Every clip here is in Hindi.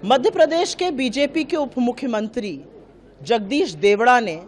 मध्य प्रदेश के बीजेपी के उप मुख्यमंत्री जगदीश देवड़ा ने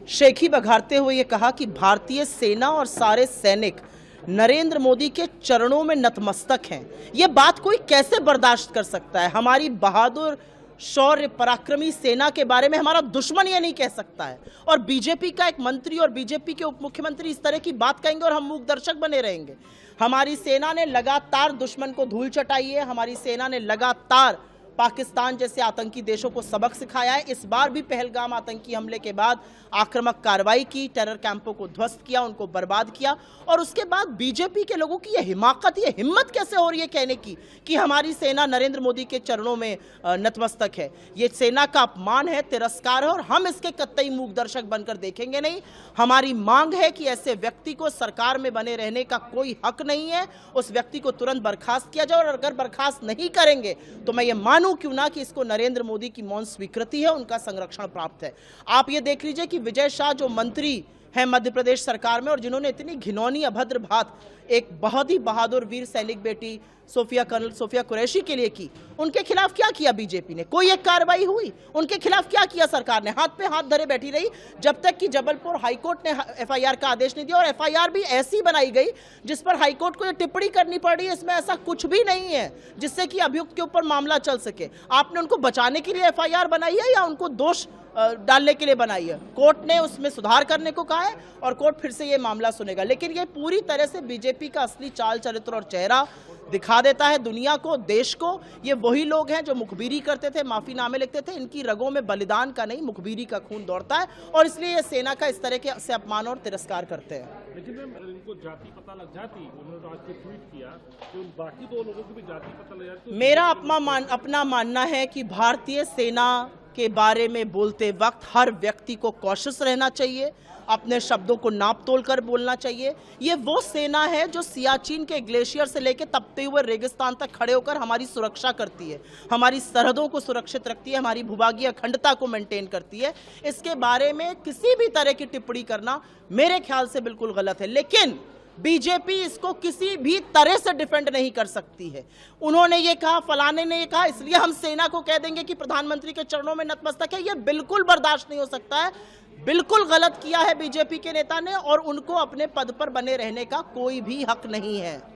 शेखी बघारते हुए ये कहा कि भारतीय सेना और सारे सैनिक नरेंद्र मोदी के चरणों में नतमस्तक हैं। ये बात कोई कैसे बर्दाश्त कर सकता है? हमारी बहादुर शौर्य पराक्रमी सेना के बारे में हमारा दुश्मन ये नहीं कह सकता है। और बीजेपी का एक मंत्री और बीजेपी के उप मुख्यमंत्री इस तरह की बात कहेंगे और हम मूक दर्शक बने रहेंगे। हमारी सेना ने लगातार दुश्मन को धूल चटाई है। हमारी सेना ने लगातार पाकिस्तान जैसे आतंकी देशों को सबक सिखाया है। इस बार भी पहलगाम आतंकी हमले के बाद आक्रामक कार्रवाई की, टेरर कैंपों को ध्वस्त किया, उनको बर्बाद किया। और उसके बाद बीजेपी के लोगों की ये हिमाकत, ये हिम्मत कैसे हो रही है कहने की कि हमारी सेना नरेंद्र मोदी के चरणों में नतमस्तक है। ये सेना का अपमान है, तिरस्कार है और हम इसके कतई मूक दर्शक बनकर देखेंगे नहीं। हमारी मांग है कि ऐसे व्यक्ति को सरकार में बने रहने का कोई हक नहीं है। उस व्यक्ति को तुरंत बर्खास्त किया जाए और अगर बर्खास्त नहीं करेंगे तो मैं ये मानूं क्यों ना कि इसको नरेंद्र मोदी की मौन स्वीकृति है, उनका संरक्षण प्राप्त है। आप ये देख लीजिए कि विजय शाह जो मंत्री हैं मध्य प्रदेश सरकार में और जिन्होंने इतनी घिनौनी अभद्र बात एक बहुत ही बहादुर वीर सैनिक बेटी कर्नल सोफिया कुरैशी के लिए की, उनके खिलाफ क्या किया बीजेपी ने? कोई एक कार्रवाई हुई? उनके खिलाफ क्या किया सरकार ने? हाथ पे हाथ धरे बैठी रही जब तक कि जबलपुर हाईकोर्ट ने एफआईआर का आदेश नहीं दिया। और एफआईआर भी ऐसी बनाई गई जिस पर हाईकोर्ट को ये टिप्पणी करनी पड़ी, इसमें ऐसा कुछ भी नहीं है जिससे कि अभियुक्त के ऊपर मामला चल सके। आपने उनको बचाने के लिए एफआईआर बनाई है या उनको दोष डालने के लिए बनाई है? कोर्ट ने उसमें सुधार करने को कहा है और कोर्ट फिर से ये मामला सुनेगा। लेकिन ये पूरी तरह से बीजेपी का असली चाल चरित्र और चेहरा दिखा देता है दुनिया को, देश को। ये वही लोग हैं जो मुखबिरी करते थे, माफीनामे लिखते थे। इनकी रगों में बलिदान का नहीं, मुखबिरी का खून दौड़ता है और इसलिए ये सेना का इस तरह के से अपमान और तिरस्कार करते हैं। लेकिन मैम, इनको जाति पता लग जाती, उन्होंने तो आज के ट्वीट किया तो बाकी दो लोगों को भी जाति पता लग जाती। मेरा अपना मानना है कि भारतीय सेना के बारे में बोलते वक्त हर व्यक्ति को कॉशियस रहना चाहिए, अपने शब्दों को नाप तोल कर बोलना चाहिए। ये वो सेना है जो सियाचिन के ग्लेशियर से लेकर तपते हुए रेगिस्तान तक खड़े होकर हमारी सुरक्षा करती है, हमारी सरहदों को सुरक्षित रखती है, हमारी भूभागीय अखंडता को मेंटेन करती है। इसके बारे में किसी भी तरह की टिप्पणी करना मेरे ख्याल से बिल्कुल गलत है। लेकिन बीजेपी इसको किसी भी तरह से डिफेंड नहीं कर सकती है। उन्होंने ये कहा, फलाने ने ये कहा, इसलिए हम सेना को कह देंगे कि प्रधानमंत्री के चरणों में नतमस्तक है। ये बिल्कुल बर्दाश्त नहीं हो सकता है। बिल्कुल गलत किया है बीजेपी के नेता ने और उनको अपने पद पर बने रहने का कोई भी हक नहीं है।